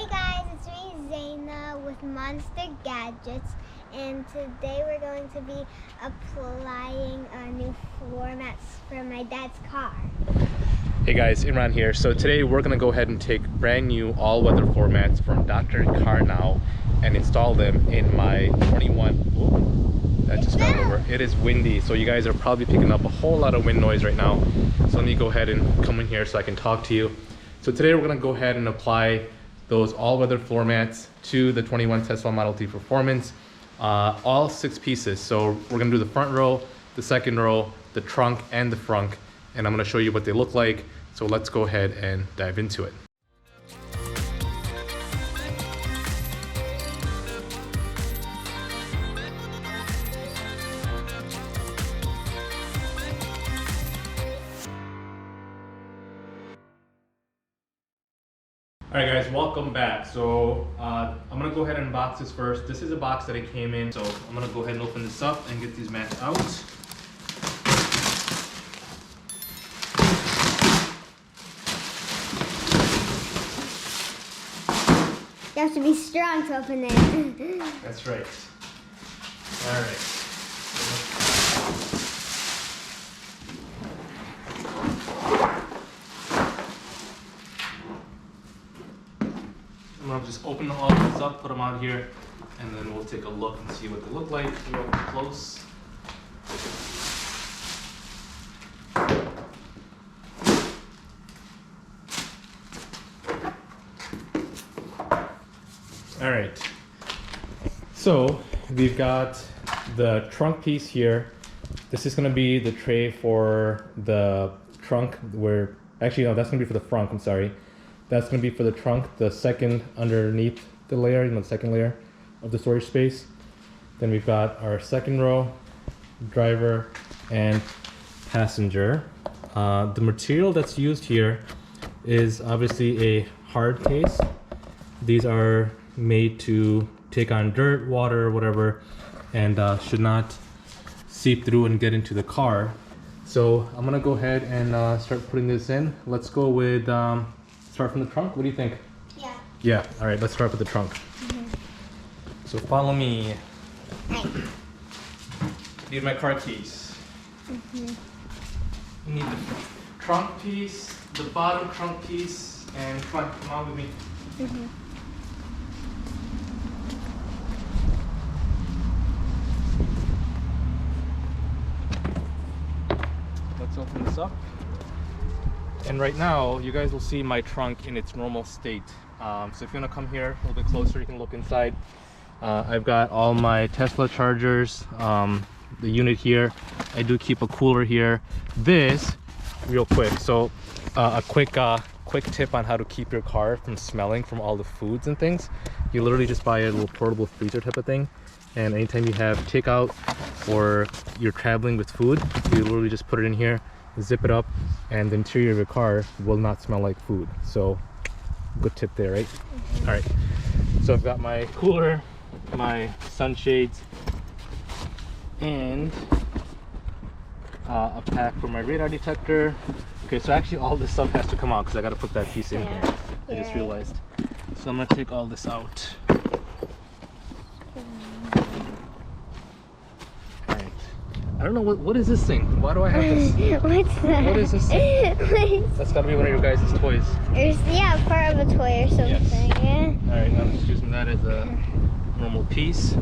Hey guys, it's me Zaina with MonsterGadgets, and today we're going to be applying new floor mats for my dad's car. Hey guys, Imran here. So today we're going to go ahead and take brand new all-weather floor mats from Dr.CarNow and install them in my 21. Whoa, that just fell over. It is windy, so you guys are probably picking up a whole lot of wind noise right now. So let me go ahead and come in here so I can talk to you. So today we're going to go ahead and apply those all-weather floor mats to the 21 Tesla Model T Performance, all 6 pieces. So we're going to do the front row, the second row, the trunk, and the frunk, and I'm going to show you what they look like. So let's go ahead and dive into it. Alright guys, welcome back. So I'm going to go ahead and unbox this first. This is a box that it came in, so I'm going to go ahead and open this up and get these mats out. You have to be strong to open it. That's right. Alright. I'm gonna just open all these up, put them out here, and then we'll take a look and see what they look like real up close. All right. So we've got the trunk piece here. This is gonna be the tray for the trunk. Where actually no, that's gonna be for the front. I'm sorry. That's going to be for the trunk, the second underneath the layer, the second layer of the storage space. Then we've got our second row, driver, and passenger. The material that's used here is obviously a hard case. These are made to take on dirt, water, whatever, and should not seep through and get into the car. So I'm going to go ahead and start putting this in. Let's go with start from the trunk. What do you think? Yeah. Yeah. All right. Let's start with the trunk. So follow me. Right. Need my car keys. You need the trunk piece, the bottom trunk piece, and come on with me. Let's open this up. And right now, you guys will see my trunk in its normal state. So if you want to come here a little bit closer, you can look inside. I've got all my Tesla chargers, the unit here. I do keep a cooler here. This, real quick, so a quick tip on how to keep your car from smelling from all the foods and things. You literally just buy a little portable freezer type of thing. And anytime you have takeout or you're traveling with food, you literally just put it in here, zip it up, and the interior of your car will not smell like food. So good tip there, right? All right, so I've got my cooler, my sunshades, and a pack for my radar detector. Okay, so actually all this stuff has to come out because I got to put that piece in here. I just realized. So I'm gonna take all this out. I don't know what is this thing? Why do I have this? What's that? What is this thing? That's gotta be one of your guys' toys. Yeah, part of a toy or something. Yes. Yeah. Alright, I'm just using that as a normal piece.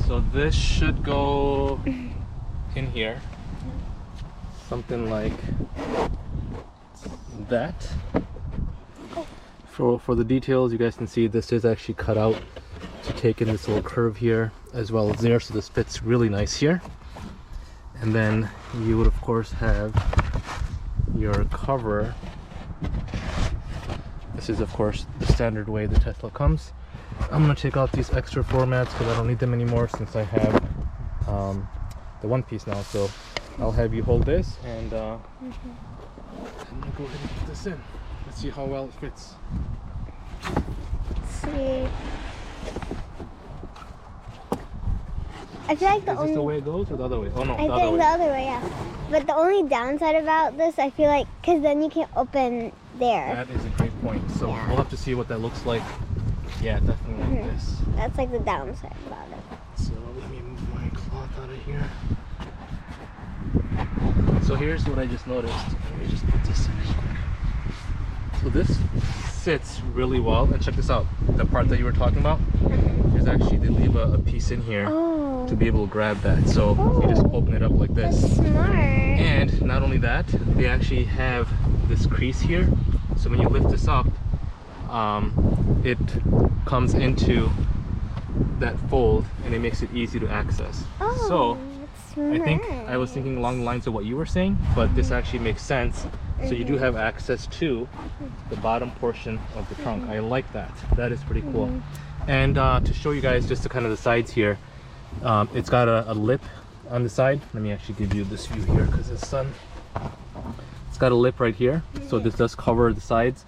So this should go in here. Something like that. For the details, you guys can see this is actually cut out to take in this little curve here as well as there, so this fits really nice here. And then you would of course have your cover. This is of course the standard way the Tesla comes. I'm gonna take out these extra floor mats because I don't need them anymore since I have the one piece now. So I'll have you hold this and I'm gonna go ahead and put this in. Let's see how well it fits. Let's see. I feel like Is this the way it goes or the other way? Oh no, I think the other way, yeah. But the only downside about this, I feel like, because then you can't open there. That is a great point. So Yeah. we'll have to see what that looks like. Yeah, definitely like this. That's like the downside about it. So let me move my cloth out of here. So here's what I just noticed. Let me just put this in real quick. So this sits really well. And check this out. The part that you were talking about, there's actually, they leave a piece in here to be able to grab that. So you just open it up like this. That's smart. And not only that, they actually have this crease here. So when you lift this up, it comes into that fold and it makes it easy to access. So I think I was thinking along the lines of what you were saying, but this actually makes sense. So you do have access to the bottom portion of the trunk. I like that. That is pretty cool. And to show you guys just the kind of the sides here, it's got a lip on the side. Let me actually give you this view here because it's sun. It's got a lip right here, so this does cover the sides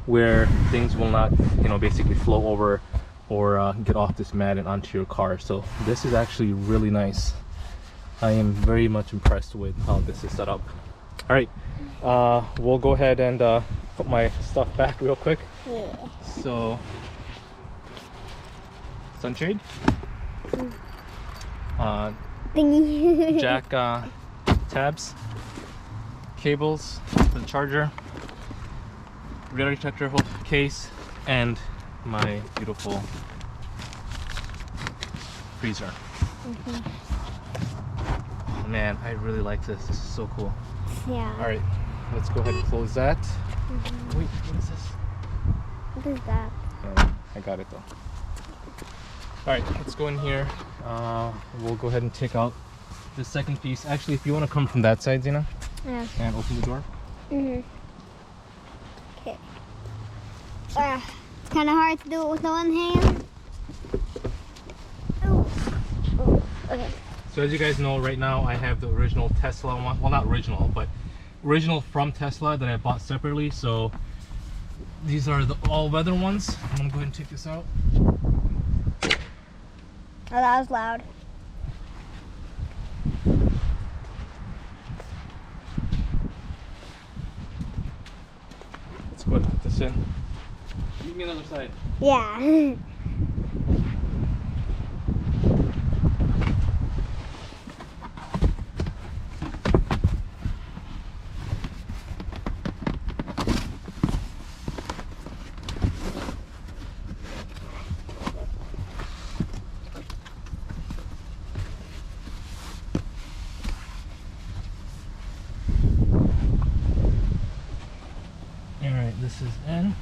where things will not, you know, basically flow over or get off this mat and onto your car. So this is actually really nice. I am very much impressed with how this is set up. All right, we'll go ahead and put my stuff back real quick. Yeah. So, sunshade, Thingy. jack tabs, cables for the charger, radar detector case, and my beautiful freezer. Man, I really like this. This is so cool. Yeah. All right, let's go ahead and close that. Wait, what is this? What is that? I got it though. All right, let's go in here. We'll go ahead and take out the second piece. Actually, if you want to come from that side, Zena, Yeah. and open the door. Okay. It's kind of hard to do it with the one hand. Okay. So as you guys know, right now I have the original Tesla one. Well, not original, but original from Tesla that I bought separately. So these are the all-weather ones. I'm gonna go ahead and take this out. Oh, that was loud. Let's go ahead and put this in. Meet me on the other side. Yeah. This is in.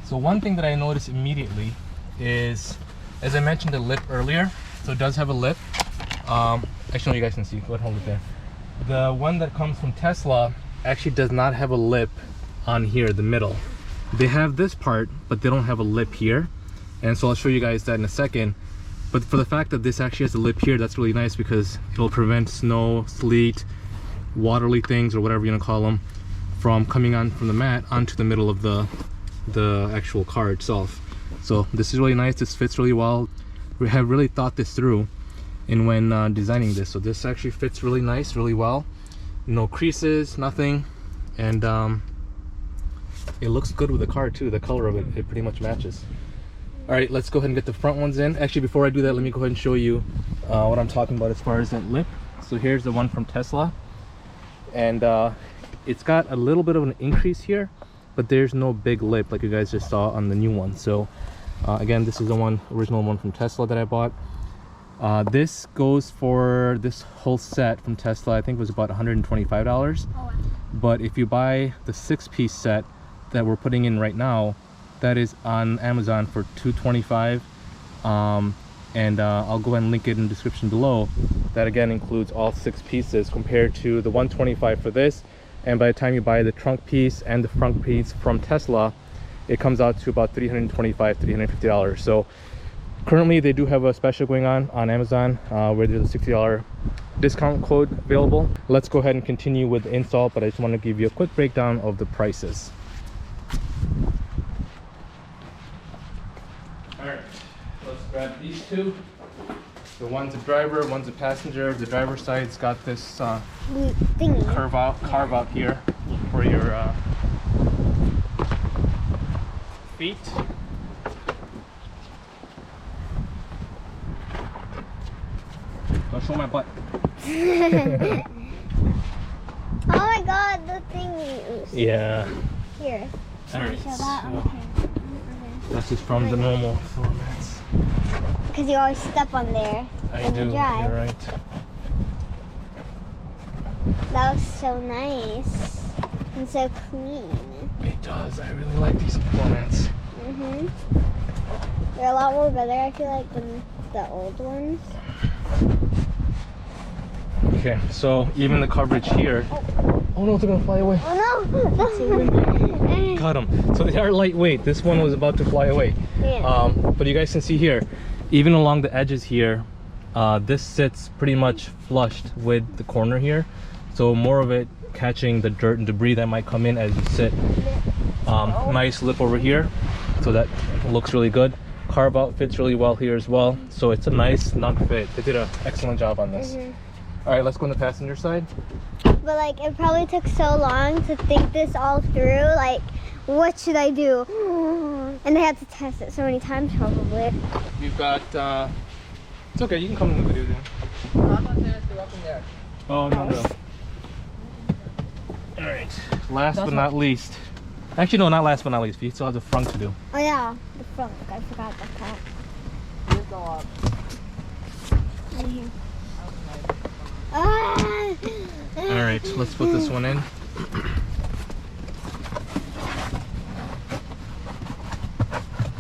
So one thing that I noticed immediately is, as I mentioned the lip earlier, so it does have a lip. Actually, you guys can see. Go ahead, hold it there. The one that comes from Tesla actually does not have a lip on here, the middle. They have this part, but they don't have a lip here. And so I'll show you guys that in a second. But for the fact that this actually has a lip here, that's really nice because it'll prevent snow, sleet, watery things, or whatever you want to call them, from coming on from the mat onto the middle of the actual car itself. So this is really nice. This fits really well. We have really thought this through in when designing this. So this actually fits really nice, really well. No creases, nothing, and it looks good with the car too. The color of it, it pretty much matches. All right, let's go ahead and get the front ones in. Actually, before I do that, let me go ahead and show you what I'm talking about as far as that lip. So here's the one from Tesla, and it's got a little bit of an increase here, but there's no big lip like you guys just saw on the new one. So again, this is the original one from Tesla that I bought. This goes for this whole set from Tesla, I think it was about $125. Oh, wow. But if you buy the 6-piece set that we're putting in right now, that is on Amazon for $225. And I'll go ahead and link it in the description below. That again includes all 6 pieces compared to the $125 for this. And by the time you buy the trunk piece and the front piece from Tesla, it comes out to about $325, $350. So currently they do have a special going on Amazon where there's a $60 discount code available. Let's go ahead and continue with the install, but I just want to give you a quick breakdown of the prices. All right, let's grab these two. The one's a driver, one's a passenger. The driver's side's got this carve out here for your feet. Don't show my butt. Oh my god, the thing you used. Yeah. Here. Alright, Show that? so Okay. this is from the normal floor mats. Because you always step on there. I when do, you drive. you're right. That looks so nice. And so clean. It does, I really like these floor mats. They're a lot more better, I feel like, than the old ones. Okay, so even the coverage here. Oh no, they're gonna fly away. Oh no! Got them. So they are lightweight. This one was about to fly away. Yeah. But you guys can see here, even along the edges here, this sits pretty much flushed with the corner here. So more of it catching the dirt and debris that might come in as you sit. Nice lip over here, so that looks really good. Carve out fits really well here as well. So it's a nice snug fit. They did an excellent job on this. All right, let's go on the passenger side. But like, it probably took so long to think this all through. Like, what should I do? And they had to test it so many times, probably. We've got, it's okay, you can come in the video then. I'm not saying they're up in there. Oh, no. All right, last but not least. Actually, no, not last but not least. We still have the front to do. Oh yeah, the front. I forgot about that. Here's the lock. Right here. Ah! All right, let's put this one in.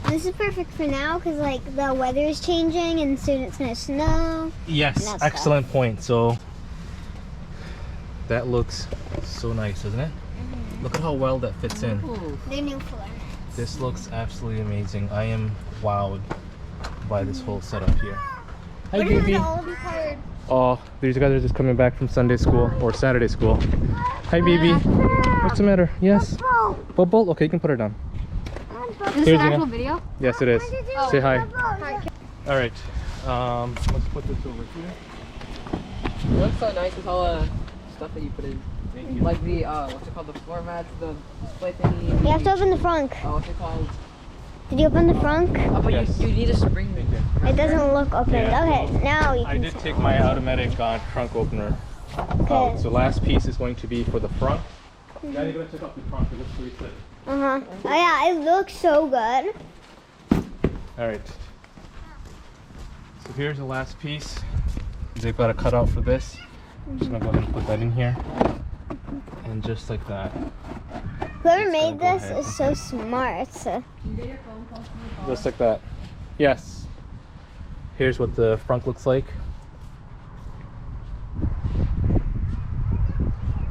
This is perfect for now because like the weather is changing and soon it's gonna snow. Yes, That's excellent point. So that looks so nice, doesn't it? Look at how well that fits in. They're new floor mats. This looks absolutely amazing. I am wowed by this whole setup here. Hi, What is baby. the old part? Oh, these guys are just coming back from Sunday school or Saturday school. Hi, baby. What's the matter? Yes. Bubble? Okay, you can put her down. Is this Here's an actual Gina. video? Yes, it is. Say hi. Hi. All right. Let's put this over here. It looks so nice with all the stuff that you put in. Thank you. Like the, what's it called? The floor mats, the display thingy. You have to open the frunk. What's it called? Did you open the frunk? Oh, but Yes. you need a spring. It doesn't look opened. Yeah. Okay, now you I can did see. take my automatic trunk opener Okay. out. So last piece is going to be for the front. Now you're gonna check out the trunk. It looks pretty slick. Oh yeah, it looks so good. All right. So here's the last piece. They've got a cutout for this. I'm just gonna go ahead and put that in here. And just like that. Whoever Just made gonna go this ahead. is so smart. Just like that. Yes. Here's what the front looks like.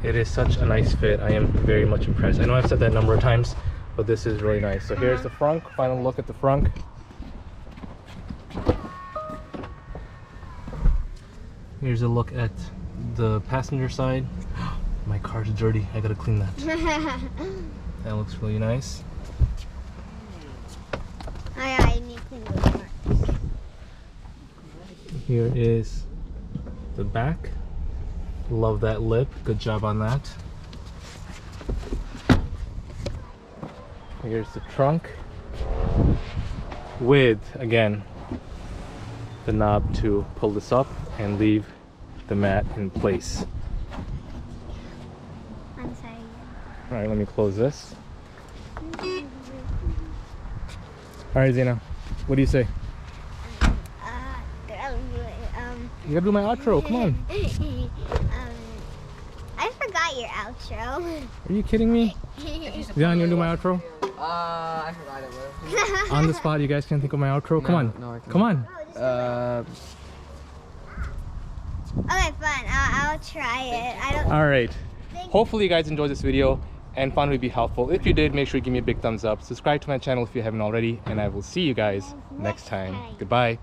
It is such a nice fit. I am very much impressed. I know I've said that a number of times, but this is really nice. So here's the front. Final look at the front. Here's a look at the passenger side. My car's dirty. I gotta clean that. That looks really nice. Oh yeah, I need to clean the part. Here is the back. Love that lip. Good job on that. Here's the trunk with, again, the knob to pull this up and leave the mat in place. I'm sorry. All right, let me close this. All right, Zena, what do you say? You gotta do my outro, come on. I forgot your outro. Are you kidding me? Zena, you wanna do my outro? I forgot it. On the spot, you guys can't think of my outro? Come on, No, I can't. come on. Okay, fine. I'll try it. I don't. All right. think- Hopefully you guys enjoyed this video and found it to be helpful. If you did, make sure you give me a big thumbs up. Subscribe to my channel if you haven't already, and I will see you guys next time. Goodbye.